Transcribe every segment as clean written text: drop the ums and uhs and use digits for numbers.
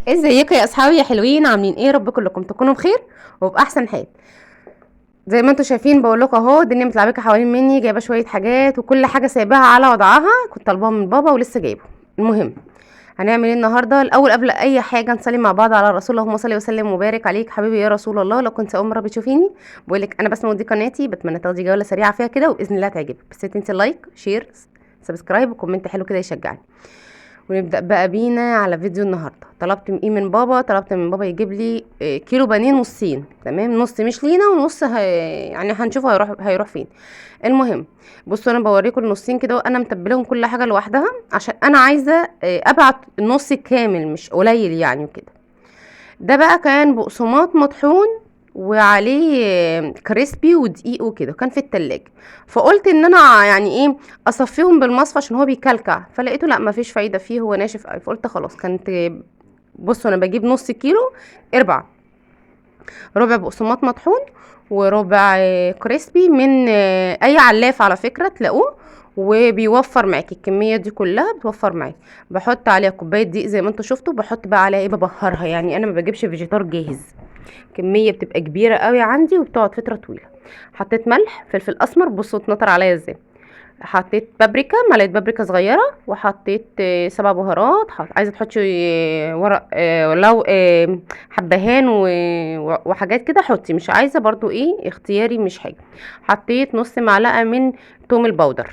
ازيكم يا اصحابي يا حلوين، عاملين ايه؟ رب كلكم تكونوا بخير وباحسن حال. زي ما انتم شايفين بقول لكم اهو، الدنيا متلعبكه حوالين مني، جايبه شويه حاجات وكل حاجه سايباها على وضعها، كنت طالباها من بابا ولسه جايبه. المهم، هنعمل ايه النهارده؟ الاول قبل اي حاجه نصلي مع بعض على الرسول، اللهم صل وسلم وبارك عليك حبيبي يا رسول الله. لو كنت اول مره بتشوفيني بقول لك انا بسمه، دي قناتي، بتمنى تاخدي جوله سريعه فيها كده وباذن الله تعجبك. بس تنسي لايك شير سبسكرايب وكومنت حلو كده يشجعني. ونبدأ بقى بينا على فيديو النهارده. طلبت ايه من بابا؟ طلبت من بابا يجيب لي كيلو بانيه نصين، تمام؟ نص مش لينا ونص يعني هنشوفه هيروح فين. المهم، بصوا انا بوريكم النصين كده وانا متبلهم كل حاجه لوحدها، عشان انا عايزه ابعت النص كامل مش قليل يعني وكده. ده بقى كان بقسماط مطحون وعليه كريسبي ودقيق وكده، كان في التلاجة. فقلت ان انا يعني ايه، اصفيهم بالمصفى عشان هو بيكلكع، فلقيته لا مفيش فايدة فيه، هو ناشف قوي. فقلت خلاص، كانت بصوا انا بجيب نص كيلو، اربع ربع بقسماط مطحون وربع كريسبي من اي علاف على فكرة تلاقوه، وبيوفر معاكي الكميه دي كلها، بتوفر معاكي. بحط عليها كوبايه دقيق زي ما انتوا شفتوا، بحط بقى عليها ايه، ببهرها. يعني انا ما بجيبش فيجيتار جاهز، كميه بتبقى كبيره قوي عندي وبتقعد فتره طويله. حطيت ملح فلفل اسمر، بصوا اتنطر عليا ازاي. حطيت بابريكا، معلقه بابريكا صغيره، وحطيت سبع بهارات. عايزه تحطي ورق لو حبهان وحاجات كده حطي، مش عايزه برضو ايه، اختياري مش حاجه. حطيت نص معلقه من توم البودر،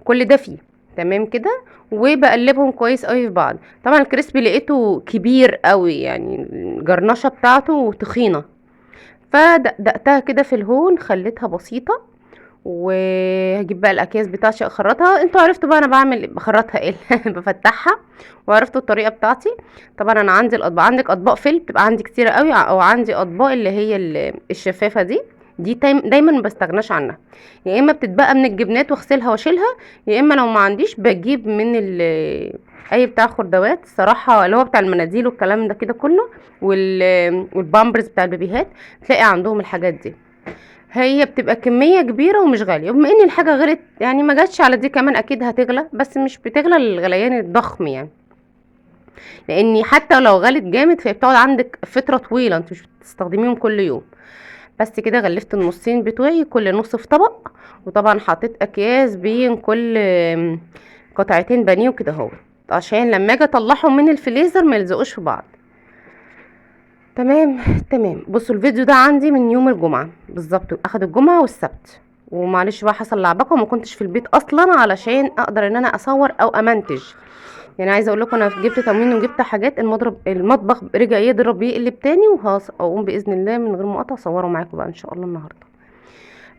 كل ده فيه، تمام كده. وبقلبهم كويس قوي في بعض. طبعا الكريسبي لقيته كبير قوي، يعني الجرنشه بتاعته تخينه، فدقتها كده في الهون، خليتها بسيطه. وهجيب بقى الاكياس بتاعتي اخرطها. انتوا عرفتوا بقى انا بعمل بخرطها ايه بفتحها، وعرفتوا الطريقه بتاعتي. طبعا انا عندي الاطباق، عندك اطباق فيل بتبقى عندي كتيره قوي، او عندي اطباق اللي هي الشفافه دي دايما ما بستغناش عنها. يا اما بتتبقى من الجبنات واغسلها واشيلها، يا اما لو ما عنديش بجيب من اي بتاع خردوات الصراحه، اللي هو بتاع المناديل والكلام ده كده كله، والبامبرز بتاع البيبيهات، تلاقي عندهم الحاجات دي. هي بتبقى كمية كبيرة ومش غالية، وبما ان الحاجة غلت يعني ما جاتش على دي كمان، اكيد هتغلى، بس مش بتغلى الغليان الضخم يعني. لاني حتى لو غلت جامد فهي بتقعد عندك فترة طويلة، انت مش بتستخدميهم كل يوم. بس كده غلفت النصين بتوعي، كل نص في طبق. وطبعا حطيت اكياس بين كل قطعتين بانيه وكده اهو، عشان لما اجي اطلعهم من الفريزر ما يلزقوش في بعض. تمام. تمام، بصوا الفيديو ده عندي من يوم الجمعة بالظبط، اخد الجمعة والسبت. ومعلش بقى حصل لعبكه وما كنتش في البيت اصلا علشان اقدر ان انا اصور او امنتج. يعني عايزه اقول لكم انا جبت تموين وجبت حاجات، المطبخ رجع يضرب يقلب تاني، وهقوم باذن الله من غير مقاطعه اصوره معاكم بقى ان شاء الله النهارده.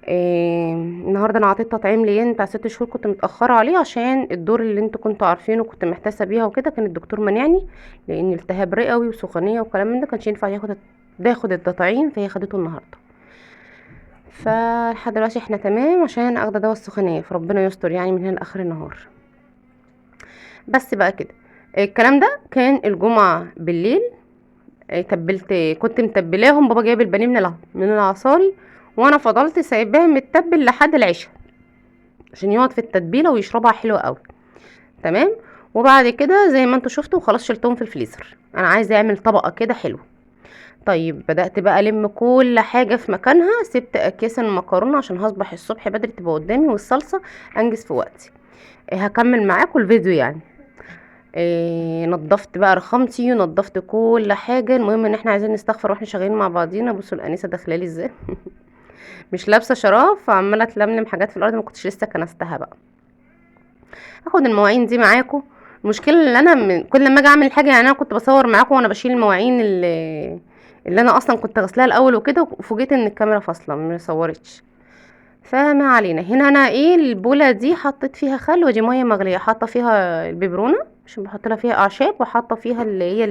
النهارده انا عطيت تطعيم ليان بتاع 6 شهور، كنت متاخره عليه عشان الدور اللي انتوا كنتوا عارفينه، كنت محتاسه بيها وكده. كان الدكتور منعني لان التهاب رئوي وسخونيه وكلام من ده، كانش ينفع ياخد التطعيم، فهي خدته النهارده. فلحد دلوقتي احنا تمام عشان اخده دواء السخونيه، فربنا يستر يعني من هنا لاخر النهار. بس بقى كده، الكلام ده كان الجمعه بالليل. كنت متبلاهم، بابا جايب البانيه من العصاري، وانا فضلت سايباه متبل لحد العشاء عشان يقعد في التتبيله ويشربها حلو قوي. تمام. وبعد كده زي ما انتوا شفتوا خلاص شلتهم في الفريزر، انا عايزه اعمل طبقه كده حلو. طيب بدأت بقى الم كل حاجة في مكانها، سبت اكياس المكرونة عشان هصبح الصبح بدري تبقى قدامي، والصلصة انجز في وقتي. هكمل معاكم الفيديو يعني. نضفت بقى رخامتي ونضفت كل حاجة. المهم ان احنا عايزين نستغفر واحنا شغالين مع بعضينا. بصوا الانسة داخلالي ازاي مش لابسة شراب، فعمالة تلملم حاجات في الارض ما كنتش لسه كنستها بقى. هاخد المواعين دي معاكم. المشكله اللي انا كل ما اجي اعمل حاجه، يعني انا كنت بصور معاكم وانا بشيل المواعين اللي انا اصلا كنت غسلاها الاول وكده، وفوجئت ان الكاميرا فاصله ما صورتش. فما علينا. هنا انا ايه، البوله دي حطيت فيها خل، ودي ميه مغليه حاطه فيها البيبرونه عشان بحط لها فيها اعشاب، وحاطه فيها اللي هي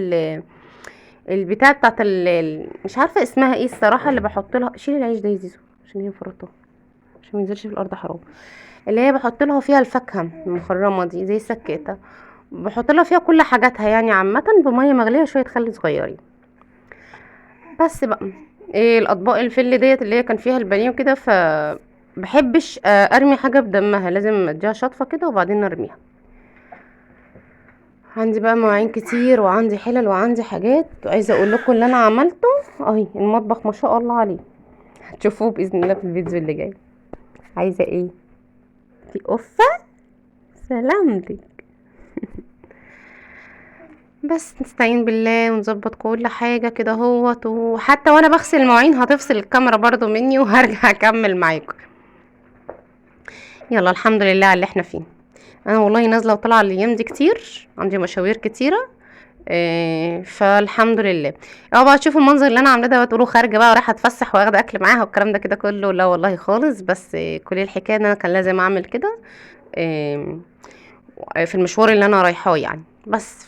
البتاع بتاعت مش عارفه اسمها ايه الصراحه، اللي بحط لها، شيل العيش ده يا زيزو عشان هي فرطه، عشان ما ينزلش في الارض حرام. اللي هي بحط لها فيها الفاكهه المخرمه دي زي السكيته، بحط لها فيها كل حاجاتها يعني عامه، بميه مغليه وشويه خل صغيرين. بس بقى ايه، الاطباق الفل ديت اللي هي كان فيها البانيه وكده، ف بحبش ارمي حاجه بدمها، لازم اديها شطفه كده وبعدين ارميها. عندي بقى مواعين كتير وعندي حلل وعندي حاجات، وعايزه اقول لكم اللي انا عملته اهي. المطبخ ما شاء الله عليه، هتشوفوه باذن الله في الفيديو اللي جاي. عايزه ايه؟ في قفه؟ سلامتك. بس نستعين بالله ونظبط كل حاجه كده اهوت، وحتى وانا بغسل المواعين هتفصل الكاميرا برضو مني وهرجع اكمل معاكم. يلا الحمد لله على اللي احنا فيه. انا والله نازله وطالعه الايام دي كتير، عندي مشاوير كتيره. فالحمد لله. اه بقى تشوفوا المنظر اللي انا عاملاه ده وتقولوا خارجه بقى ورايحه اتفسح واخده اكل معاها والكلام ده كده كله، لا والله خالص. بس كل الحكايه ان انا كان لازم اعمل كده آه، في المشوار اللي انا رايحاه يعني. بس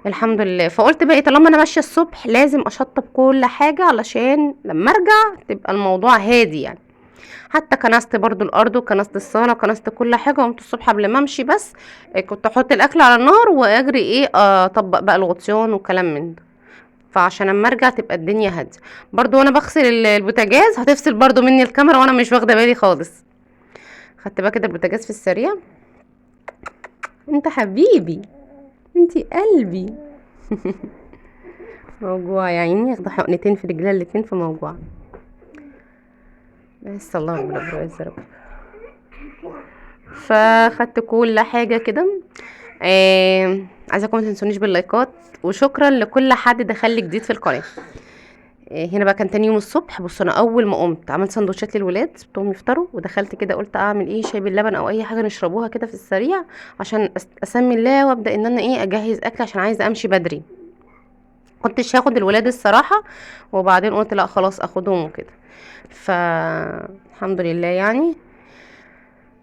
الحمد لله. فقلت بقى طالما انا ماشيه الصبح لازم اشطب كل حاجه علشان لما ارجع تبقى الموضوع هادي يعني. حتى كنست برضو الارض وكنست الصاله وكنست كل حاجه، قمت الصبح قبل ما امشي بس كنت احط الاكل على النار واجري ايه اطبق بقى الغطيان وكلام من ده. فعشان اما ارجع تبقى الدنيا هاديه. برضو وانا بغسل البوتاجاز هتفصل برضو مني الكاميرا وانا مش واخده بالي خالص. خدت بقى كده البوتاجاز في السريع. انت حبيبي، انت قلبي. موجوع يا عيني، ياخد حقنتين في رجلها الاتنين فموجوع. بس الله رب العز يا رب. فخدت كل حاجه كده. عايزاكم ما تنسونيش باللايكات، وشكرا لكل حد دخل لي جديد في القناه. هنا بقى كان تاني يوم الصبح. بص انا اول ما قمت عملت سندوتشات للولاد سبتهم يفطروا، ودخلت كده قلت اعمل ايه شاي باللبن او اي حاجه نشربوها كده في السريع عشان اسمي الله وابدا ان انا ايه اجهز اكل عشان عايزه امشي بدري. كنتش هاخد الولاد الصراحه، وبعدين قلت لا خلاص اخدهم وكده. الحمد لله يعني.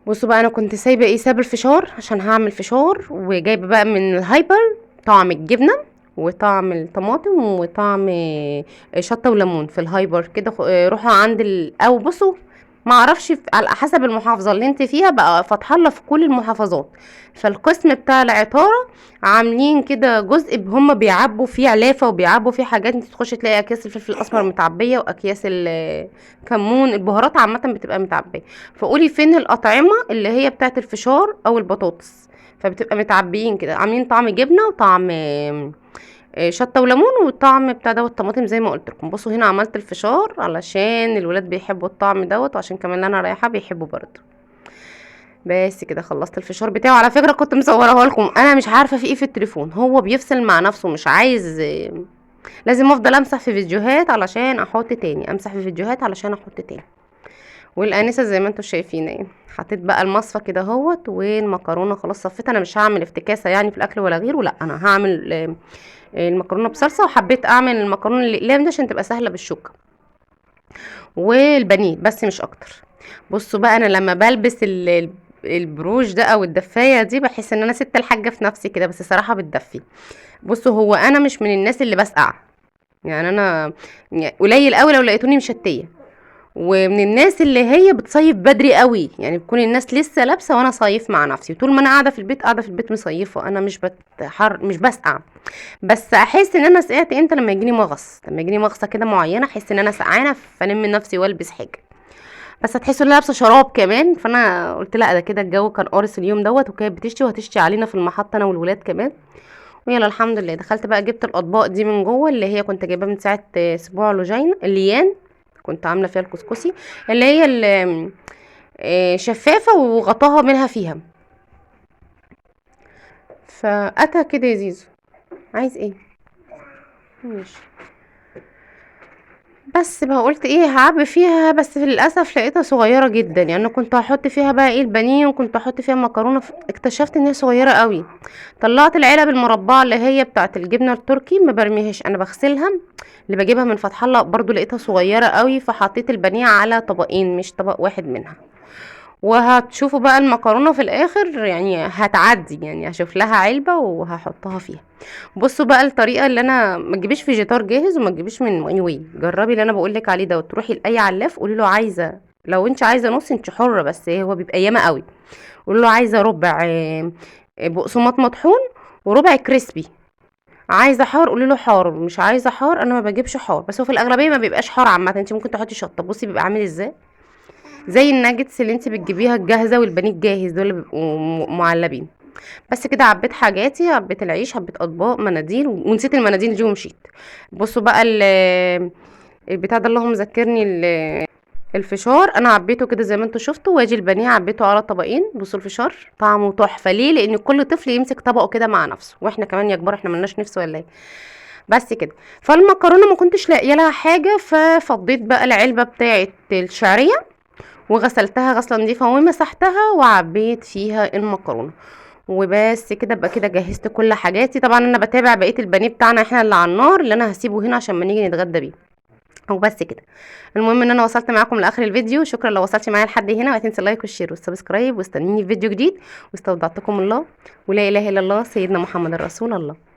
بصوا بقى انا كنت سايبه ايه، سايبه الفشار عشان هعمل فشار، وجايبه بقى من الهايبر طعم الجبنه وطعم الطماطم وطعم شطه وليمون في الهايبر كده. روحوا عند او بصوا ما اعرفش على حسب المحافظه اللي انت فيها بقى فاتحه لها في كل المحافظات. فالقسم بتاع العطاره عاملين كده جزء هم بيعبوا فيه علافه وبيعبوا فيه حاجات، انت تخش تلاقي اكياس الفلفل الاسمر متعبيه واكياس الكمون، البهارات عامه بتبقى متعبيه. فقولي فين الاطعمه اللي هي بتاعت الفشار او البطاطس، فبتبقى متعبيين كده عاملين طعم جبنه وطعم شطه وليمون وطعم بتاع دوت الطماطم زي ما قلت لكم. بصوا هنا عملت الفشار علشان الولاد بيحبوا الطعم دوت، وعشان كمان اللي انا رايحه بيحبوا برضه. بس كده خلصت الفشار بتاعه. على فكره كنت مصوراه لكم، انا مش عارفه في ايه في التليفون هو بيفصل مع نفسه مش عايز. لازم افضل امسح في فيديوهات علشان احط تاني، امسح في فيديوهات علشان احط تاني. والانسه زي ما انتم شايفين اهي. حطيت بقى المصفى كده اهوت، والمكرونه خلاص صفيتها. انا مش هعمل افتكاسه يعني في الاكل ولا غيره، لا انا هعمل المكرونه بصلصه، وحبيت اعمل المكرونه الاقلام دي عشان تبقى سهله بالشوكه والبانيه بس مش اكتر. بصوا بقى انا لما بلبس البروج ده او الدفايه دي بحس ان انا ست الحاجه في نفسي كده، بس صراحه بتدفي. بصوا هو انا مش من الناس اللي بسقع يعني، انا يعني قليل قوي لو لقيتوني مشتيه. ومن الناس اللي هي بتصيف بدري قوي يعني، بتكون الناس لسه لابسه وانا صيف مع نفسي. طول ما انا قاعده في البيت قاعده في البيت مصيفه، انا مش بتحر مش بسقع. بس احس ان انا سقعت امتى؟ لما يجيني مغص، لما يجيني مغصه كده معينه احس ان انا سقعانه فانم من نفسي والبس حاجه. بس هتحسوا ان انا لابسه شراب كمان. فانا قلت لا ده كده الجو كان قارس اليوم دوت، وكانت بتشتي وهتشتي علينا في المحطه انا والولاد كمان. ويلا الحمد لله. دخلت بقى جبت الاطباق دي من جوه اللي هي كنت جايباها من ساعه اسبوع لوجين الليان، كنت عامله فيها الكسكسي اللي هي شفافه وغطاها منها فيها. فاتى كده يا زيزو عايز ايه؟ ماشي. بس بقى قلت ايه هعبي فيها، بس للاسف لقيتها صغيره جدا يعني. انا كنت هحط فيها بقى ايه البانيه وكنت هحط فيها مكرونه، اكتشفت ان هي صغيره قوي. طلعت العلب المربعه اللي هي بتاعه الجبنه التركي ما برميهاش، انا بغسلها. اللي بجيبها من فتح الله برضو لقيتها صغيره قوي، فحطيت البانيه على طبقين مش طبق واحد منها. وهتشوفوا بقى المكرونه في الاخر يعني هتعدي يعني، هشوف لها علبه وهحطها فيها. بصوا بقى الطريقه اللي انا ما تجيبيش فيجيتار جاهز وما تجيبيش من اني واي، جربي اللي انا بقول لك عليه ده، وتروحي لاي علاف قولي له عايزه، لو انت عايزه نص انت حره بس هو بيبقى ياما قوي. قولي له عايزه ربع بقسماط مطحون وربع كريسبي. عايزه حار قولي له حار، مش عايزه حار انا ما بجيبش حار، بس هو في الاغلبيه ما بيبقاش حار عامه. انت ممكن تحطي شطه. بصي بيبقى عامل ازاي، زي الناجتس اللي انت بتجيبيها الجاهزه والبانيه الجاهز دول اللي بيبقوا معلبين. بس كده عبيت حاجاتي، عبيت العيش، عبيت اطباق، مناديل، ونسيت المناديل دي ومشيت. بصوا بقى البتاع ده، اللهم ذكرني الفشار انا عبيته كده زي ما انتوا شفتوا، واجي البانيه عبيته على طبقين. بصوا الفشار طعمه تحفه، ليه؟ لان كل طفل يمسك طبقه كده مع نفسه، واحنا كمان يا كبار احنا ملناش نفس ولا ايه؟ بس كده. فالمكرونه ما كنتش لاقيه لها حاجه، ففضيت بقى العلبه بتاعه الشعريه وغسلتها غسله نظيفه ومسحتها وعبيت فيها المكرونه. وبس كده، ابقى كده جهزت كل حاجاتي. طبعا انا بتابع بقيه البانيه بتاعنا احنا اللي على النار، اللي انا هسيبه هنا عشان ما نيجي نتغدى بيه. وبس كده. المهم ان انا وصلت معاكم لاخر الفيديو. شكرا لو وصلتي معايا لحد هنا، ولا تنسي اللايك والشير والسبسكرايب، واستنيني في فيديو جديد. واستودعتكم الله، ولا اله الا الله، سيدنا محمد رسول الله.